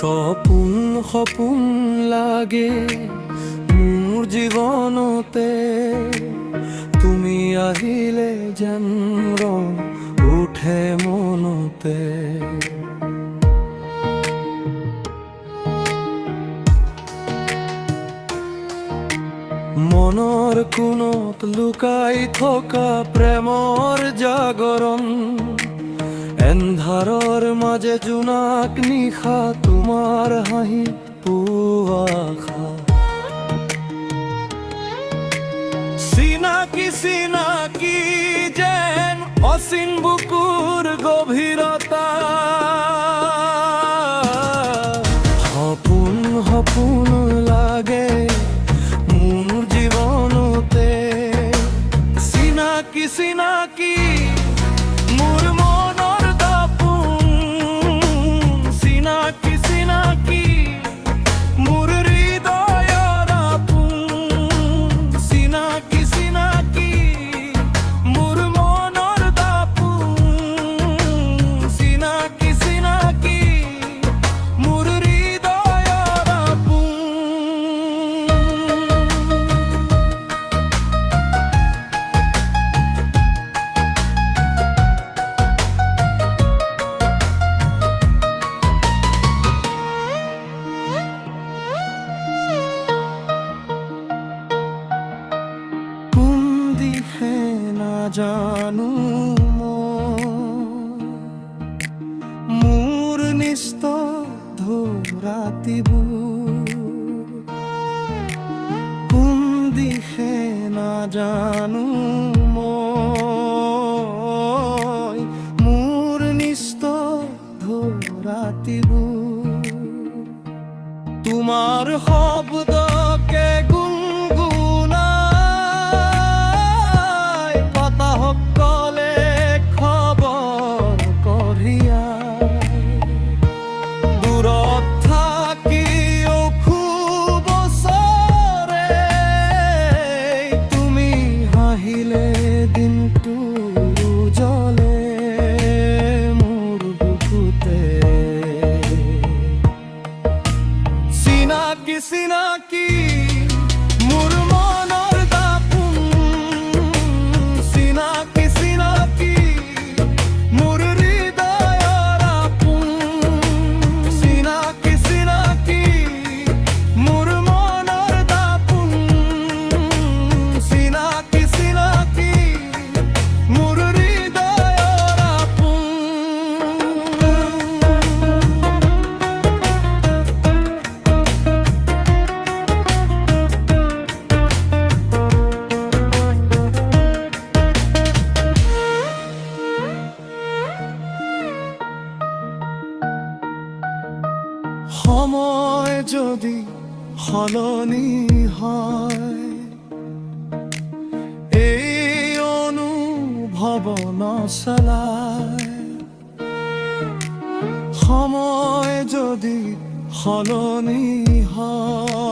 সপোন সপোন লাগে মোৰ জীৱনতে, তুমি আহিলে যেন ৰং উঠে মনতে। মনৰ কোণত লুকাই থকা প্ৰেমৰ জাগৰণ, এন্ধাৰৰ মাজে জোনাক নিশা তোমাৰ হাঁহি পুৱা। চিনাকি চিনাকি যেন অচিন বুকুৰ গভীৰতা, সপোন সপোন লাগে মোৰ জীৱনতে। চিনাকি চিনাকি মোৰ মনৰ দাপোন, চিনাকি চিনাকি মোৰ হৃদয়ৰ আপোন। চিনাকি চিনাকি মোৰ মনৰ দাপোন, চিনাকি চিনাকি মোৰ হৃদয়ৰ আপোন। জানো মোৰ নিস্তব্ধ ৰাতিবোৰ, কোন দিশে নাজানো মই মোৰ নিস্তব্ধ ৰাতিবোৰ। তোমাৰ শব্দকে দিনটো জ্বলে মোৰ বুকুতে। চিনাকি চিনাকি মোৰ মনৰ দাপোন, চিনাকি চিনাকি মোৰ হৃদয়ৰ আপোন। চিনাকি চিনাকি মোৰ মনৰ দাপোন, চিনাকি চিনাকি মোৰ হৃদয়ৰ আপোন। সময় যদি সলনি হয়, এই অনুভৱ নচলায়। সময় যদি সলনি হয়,